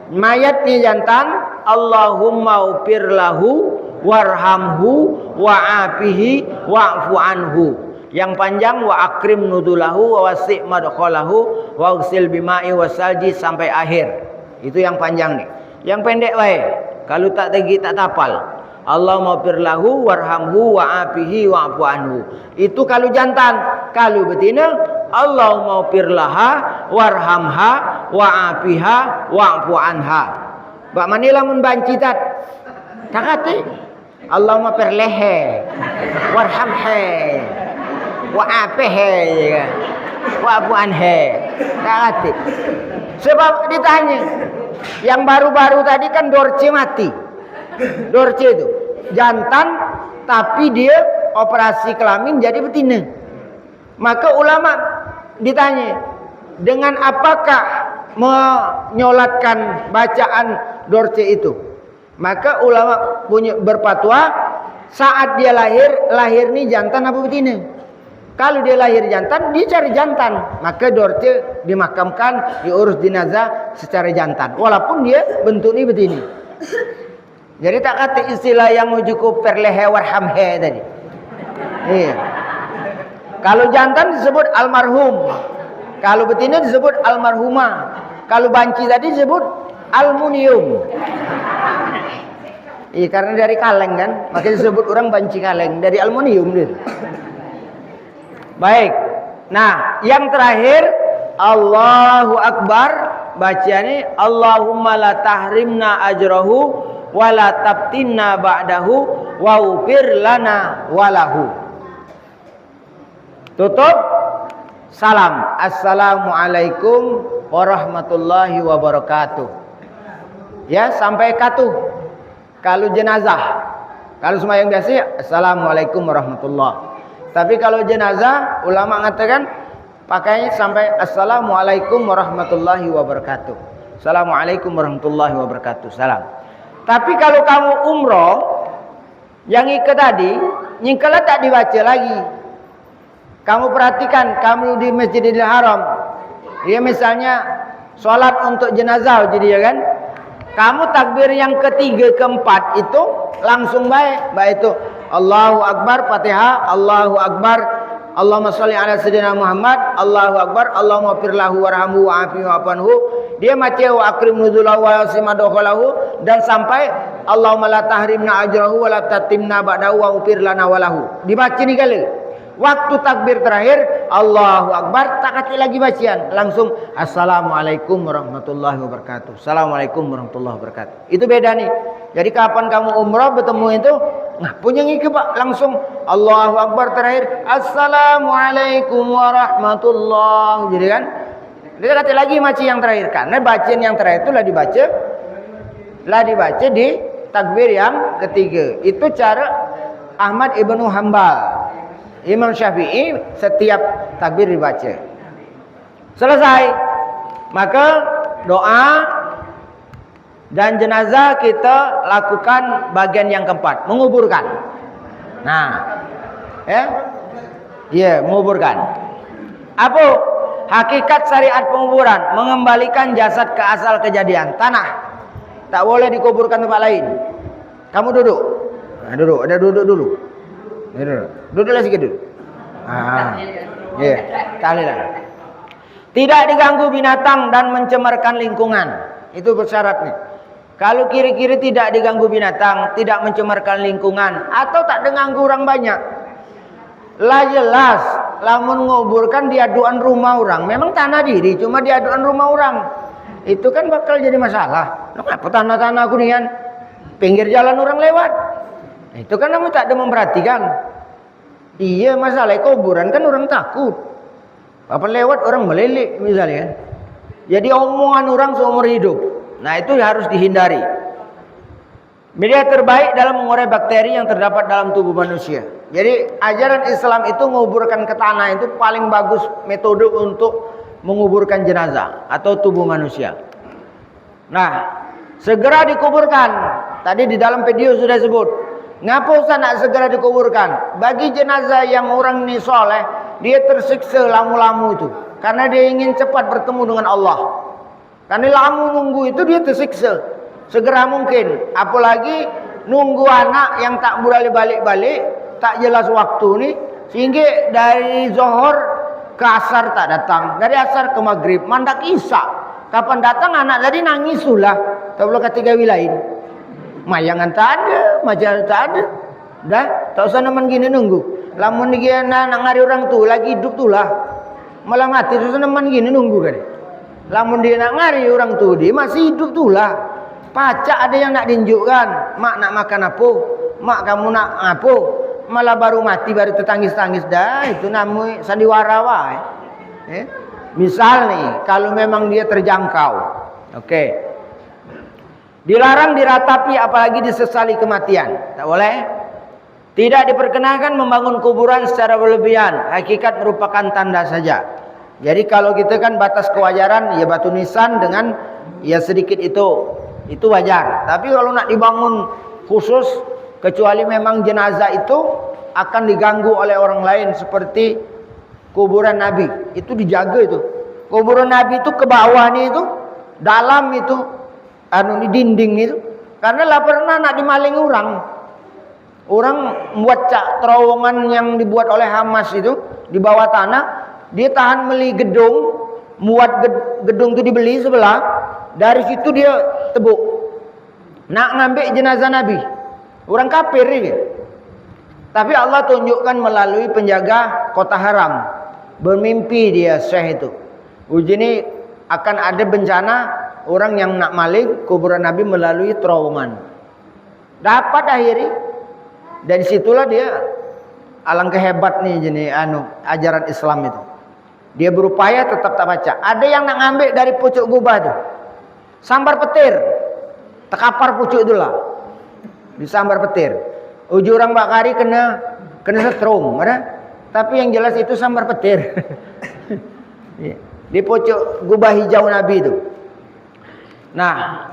Mayatnya jantan, Allahumma ufir lahu warhamhu wa'afihi wa'fu anhu. Yang panjang wa akrim nudulahu wa wasi' madkhalahu wa ughsil bima'i wasalji sampai akhir. Itu yang panjang nih. Yang pendek wae. Kalau tak tegi tak tapal. Allahumma ufir lahu warhamhu wa'afihi wa'fu anhu. Itu kalau jantan. Kalau betina Allahumma ufir laha warhamha wa'afiha wa'fu anha. Bak manilah mun banci tat. Tak kate. Allahumma ufir lehe warhamha wa'afiha wa'fu anha. Tak kate. Sebab ditanya yang baru-baru tadi kan Dorce mati. Dorce itu jantan tapi dia operasi kelamin jadi betina. Maka ulama ditanya, dengan apakah menyolatkan bacaan dorce itu? Maka ulama berfatwa, saat dia lahir nih jantan apa betina? Kalau dia lahir jantan, dia cari jantan, maka dorce dimakamkan, diurus jenazah secara jantan, walaupun dia bentuknya betina. Jadi tak kata istilah yang cukup perlehe warhamhe tadi. Iya. Kalau jantan disebut almarhum, kalau betina disebut almarhumah, kalau banci tadi disebut almunium. Iya, karena dari kaleng kan, makanya disebut orang banci kaleng, dari aluminium dia. Baik. Nah, yang terakhir Allahu Akbar, bacaannya Allahumma la tahrimna ajrahu wa la tabtinna ba'dahu wa ufir lana walahu. Tutup salam. Assalamualaikum warahmatullahi wabarakatuh. Ya, sampai katuh. Kalau jenazah, kalau sembahyang biasa, assalamualaikum warahmatullah. Tapi kalau jenazah, ulama mengatakan pakainya sampai assalamualaikum warahmatullahi wabarakatuh. Assalamualaikum warahmatullahi wabarakatuh. Salam. Tapi kalau kamu umroh, yang ikut tadi, nyingkala tak dibaca lagi. Kamu perhatikan, kamu di Masjidil Haram, dia misalnya sholat untuk jenazah, jadi ya kan? Kamu takbir yang ketiga, keempat itu langsung baik itu Allahu Akbar, Fatihah, Allahu Akbar, Allahumma sholli ala sayyidina Muhammad, Allahu Akbar, Allahumma fir lahu warhamhu wa'afihi wa'afanhu. Dia baca wa akrim nuzulahu wa yasima dakhalahu dan sampai Allahumma la tahrimna ajrahu wa la tatimna ba'dahu wa ufir lana walahu. Dibaca nih kali. Waktu takbir terakhir Allahu Akbar, tak kata lagi bacaan, langsung assalamualaikum warahmatullahi wabarakatuh. Assalamualaikum warahmatullahi wabarakatuh. Itu beda nih. Jadi kapan kamu umrah bertemu itu, nah punya ngike Pak, langsung Allahu Akbar terakhir assalamualaikum warahmatullahi. Jadi kan dia kata lagi maci yang terakhir, karena bacaan yang terakhir itu lah dibaca di takbir yang ketiga. Itu cara Ahmad ibnu Hambal. Imam Syafi'i setiap takbir dibaca. Selesai, maka doa dan jenazah kita lakukan bagian yang keempat, menguburkan. Nah, menguburkan. Apa hakikat syariat penguburan? Mengembalikan jasad ke asal kejadian, tanah. Tak boleh dikuburkan tempat lain. Kamu duduk. Nah, duduk dulu. Duduklah sikit dulu. Tahlilan. Tidak diganggu binatang dan mencemarkan lingkungan. Itu bersyaratnya. Kalau kiri-kiri tidak diganggu binatang, tidak mencemarkan lingkungan, atau tak diganggu orang banyak, lah jelas lamun nguburkan di aduan rumah orang. Memang tanah diri, cuma di aduan rumah orang. Itu kan bakal jadi masalah. Kenapa tanah-tanah kunian pinggir jalan orang lewat? Itu kan kamu tak ada memperhatikan. Iya, masalah kuburan kan orang takut. Apa lewat orang meleleh misalnya. Jadi omongan orang seumur hidup. Nah, itu harus dihindari. Media terbaik dalam mengurai bakteri yang terdapat dalam tubuh manusia. Jadi ajaran Islam itu menguburkan ke tanah itu paling bagus metode untuk menguburkan jenazah atau tubuh manusia. Nah, segera dikuburkan. Tadi di dalam video sudah sebut. Ngapa usah nak segera dikuburkan? Bagi jenazah yang orang ini soleh, dia tersiksa lamu-lamu itu, karena dia ingin cepat bertemu dengan Allah. Karena lamu nunggu itu dia tersiksa. Segera mungkin. Apalagi nunggu anak yang tak boleh balik-balik, tak jelas waktu ni, sehingga dari zuhur ke asar tak datang, dari asar ke maghrib, mandak isya. Kapan datang anak tadi nangis sulah, tak boleh ketiga wilain. Mayangan tak ada, majalah tak ada. Dah, tak usah naman gini nunggu. Lamun dia nak ngari orang tu lagi hidup tu lah. Malah mati terus naman gini nunggu kan. Lamun dia nak ngari orang tu dia masih hidup tu lah. Pacak ada yang nak diunjukkan. Mak nak makan apa? Mak kamu nak apa? Malah baru mati baru tertangis-tangis dah. Itu namanya sandiwara wae. Misal nih, kalau memang dia terjangkau. Oke. Dilarang diratapi apalagi disesali kematian. Tak boleh. Tidak diperkenankan membangun kuburan secara berlebihan. Hakikat merupakan tanda saja. Jadi kalau kita kan batas kewajaran ya batu nisan dengan ya sedikit itu wajar. Tapi kalau nak dibangun khusus, kecuali memang jenazah itu akan diganggu oleh orang lain seperti kuburan Nabi. Itu dijaga itu. Kuburan Nabi itu ke bawah nih itu, dalam itu, di dinding itu. Karena lah pernah nak dimaling orang. Orang buat terowongan yang dibuat oleh Hamas itu di bawah tanah, dia tahan beli gedung, muat gedung itu dibeli sebelah, dari situ dia tebuk. Nak ngambil jenazah Nabi. Orang kafir ini. Tapi Allah tunjukkan melalui penjaga kota haram. Bermimpi dia Syekh itu. Uji ini akan ada bencana orang yang nak maling kuburan Nabi melalui terowongan. Dapat akhirnya. Dan situlah dia alangkah hebat nih jenis ajaran Islam itu. Dia berupaya tetap tak baca. Ada yang nak ngambil dari pucuk gubah itu. Sambar petir. Tekapar pucuk itulah. Disambar petir. Uji orang bakari kena setrum, ada? Tapi yang jelas itu sambar petir. Di pucuk gubah hijau Nabi itu. Nah,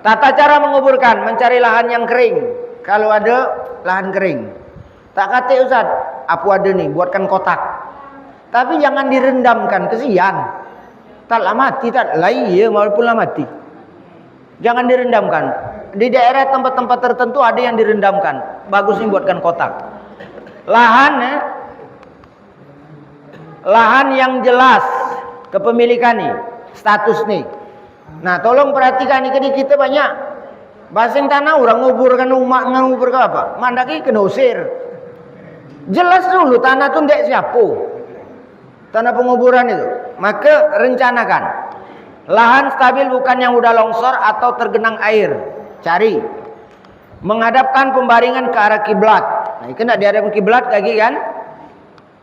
tata cara menguburkan, mencari lahan yang kering. Kalau ada lahan kering. Tak kata Ustaz, apa ada nih, buatkan kotak. Tapi jangan direndamkan, kesian. Taklah mati, taklah iya, walaupun lah mati. Jangan direndamkan. Di daerah tempat-tempat tertentu ada yang direndamkan. Bagusnya buatkan kotak. Lahan yang jelas kepemilikan nih, status nih. Nah, tolong perhatikan nih, kita banyak basing tanah orang nguburkan rumah, ngubur ke apa? Mandaki kena usir. Jelas dulu tanah itu ndek siapa. Tanah penguburan itu. Maka rencanakan. Lahan stabil bukan yang udah longsor atau tergenang air. Cari. Menghadapkan pembaringan ke arah kiblat. Nah, ini nak dihadap kiblat lagi kan?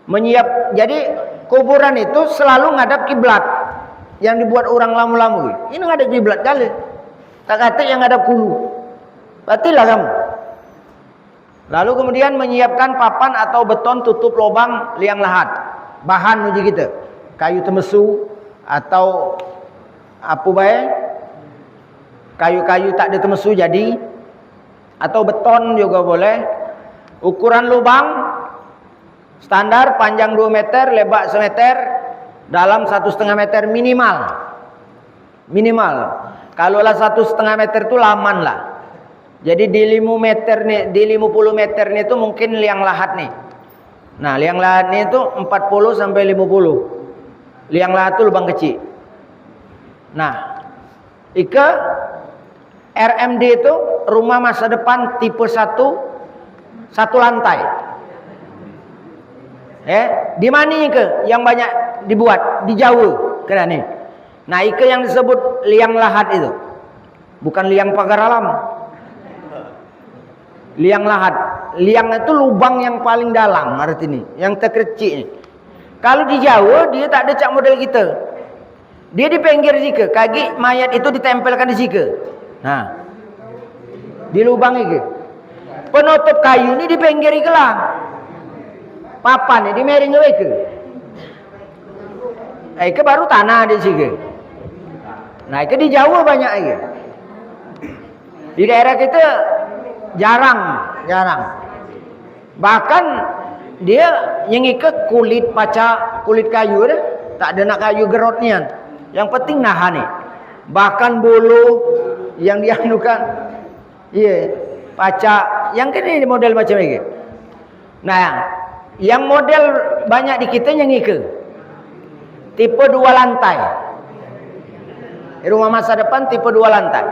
Menyiap. Jadi kuburan itu selalu ngadap kiblat. Yang dibuat orang lamu-lamu. Ini ngadap kiblat kali. Tak kata yang ngadap hulu. Batilah kamu. Lalu kemudian menyiapkan papan atau beton tutup lubang liang lahat. Bahan uji kita. Kayu temesu atau apa baik? Kayu-kayu tak ada temesu jadi. Atau beton juga boleh. Ukuran lubang standar panjang 2 meter, lebar 1 meter, dalam 1,5 meter minimal. Minimal. Kalaulah 1,5 meter itu laman lah. Jadi di 5 meter nih, di 50 meter nih itu mungkin liang lahat nih. Nah, liang lahat nih itu 40 sampai 50. Liang lahat itu lubang kecil. Nah, RMD itu rumah masa depan tipe 1 satu lantai. Di mana yang banyak dibuat? Di Jawa, kena nih. Nah, yang disebut liang lahat itu bukan liang pagar alam. Liang lahat. Liang itu lubang yang paling dalam arti ini, yang terkecil. Kalau di Jawa dia tak ada cak model kita. Dia di pinggir jika, kaki mayat itu ditempelkan di jika. Nah, di lubang ini. Penutup kayu ini di pinggir ikelah. Papan ini di mering ke. Ike baru tanah di sini. Nah, itu di Jawa banyak aja. Di daerah kita jarang. Bahkan dia yang ikut kulit kulit kayu deh, tak ada nak kayu gerotnya. Yang penting nahan nih. Bahkan bulu yang dianukan, paca yang ini model macam ini. Nah, yang model banyak di kita yang ikut tipe 2 lantai. Rumah masa depan tipe 2 lantai.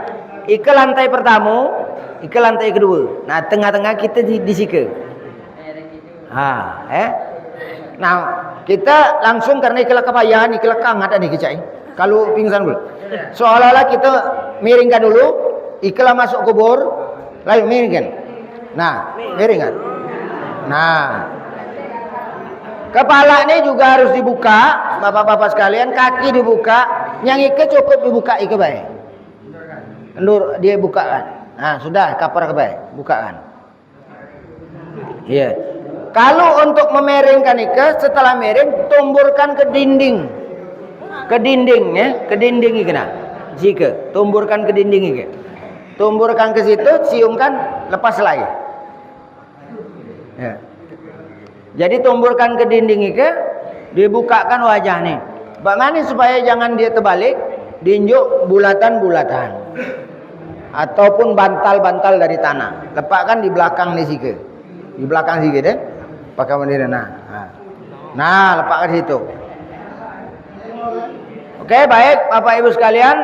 Ike lantai pertama, ike lantai kedua. Nah, tengah-tengah kita di situ. Nah, kita langsung karena ike kepayahan, ike kangat ada kecai. Kalau pingsan dulu. Seolah-olah kita miringkan dulu, ike masuk kubur, lalu miringkan. Nah, miringkan. Nah, kepala ini juga harus dibuka, bapak-bapak sekalian, kaki dibuka, yang ike cukup dibuka ike baik. Endur dia bukakan. Nah, sudah kapar kebaik, bukakan. Iya. Kalau untuk memeringkan ikan, setelah miring tumburkan ke dinding. Ke dinding ya, ke dinding ikena. Jika tumburkan ke dinding ikan. Tumburkan ke situ, ciumkan, lepas lagi. Ya. Jadi tumburkan ke dinding ikan, dibukakan wajah nih. Bagaimana supaya jangan dia terbalik, diinjuk bulatan-bulatan. Ataupun bantal-bantal dari tanah. Lepaskan di belakang di situ. Di belakang situ deh. Pakai bendera nah lepaskan situ. Oke, baik Bapak Ibu sekalian,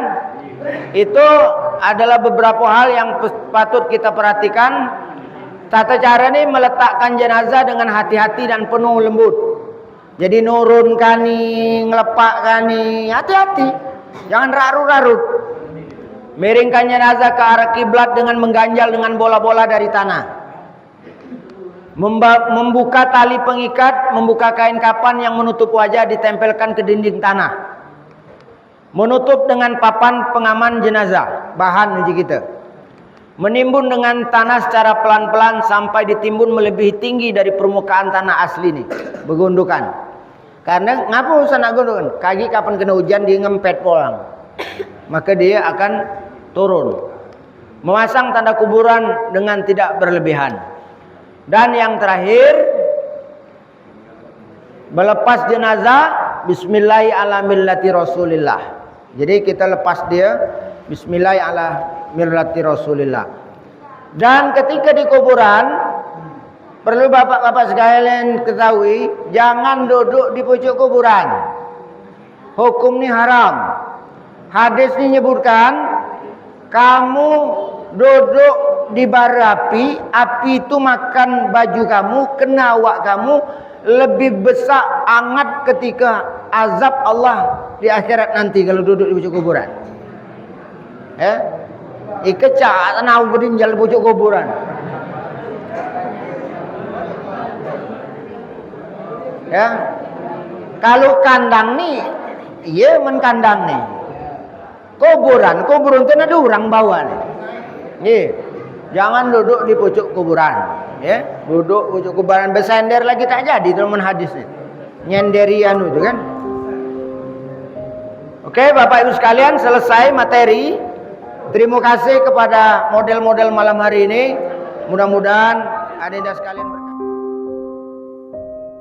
itu adalah beberapa hal yang patut kita perhatikan. Tata cara ini meletakkan jenazah dengan hati-hati dan penuh lembut. Jadi nurunkan nih, ngelepakkan nih, hati-hati, jangan rarut-rarut. Miringkan jenazah ke arah kiblat dengan mengganjal dengan bola-bola dari tanah. Membuka tali pengikat, membuka kain kapan yang menutup wajah, ditempelkan ke dinding tanah. Menutup dengan papan pengaman jenazah, bahan uji kita. Menimbun dengan tanah secara pelan-pelan sampai ditimbun melebihi tinggi dari permukaan tanah asli nih, bergundukan. Karena ngapa usah nak gundukan? Kaki kapan kena hujan dia ngempet pulang, maka dia akan turun. Memasang tanda kuburan dengan tidak berlebihan. Dan yang terakhir, melepas jenazah bismillahi ala millati rasulillah. Jadi kita lepas dia bismillahi ala millati rasulillah. Dan ketika di kuburan, perlu bapak-bapak sekalian ketahui, jangan duduk di pucuk kuburan. Hukum ini haram. Hadis ini menyebutkan, kamu duduk di bara api, api itu makan baju kamu, kena awak kamu, lebih besar hangat ketika azab Allah di akhirat nanti kalau duduk di pucuk kuburan. Ya, ikecak tanah berinjal pucuk kuburan. Ya, kalau kandang nih, iya menkandang nih. Kuburan itu ada orang bawa nih. Nih. Jangan duduk di pucuk kuburan, ya. Duduk pucuk kuburan bersender lagi tak jadi teman hadisnya. Nyenderian itu kan. Oke, Bapak Ibu sekalian, selesai materi. Terima kasih kepada model-model malam hari ini. Mudah-mudahan adinda sekalian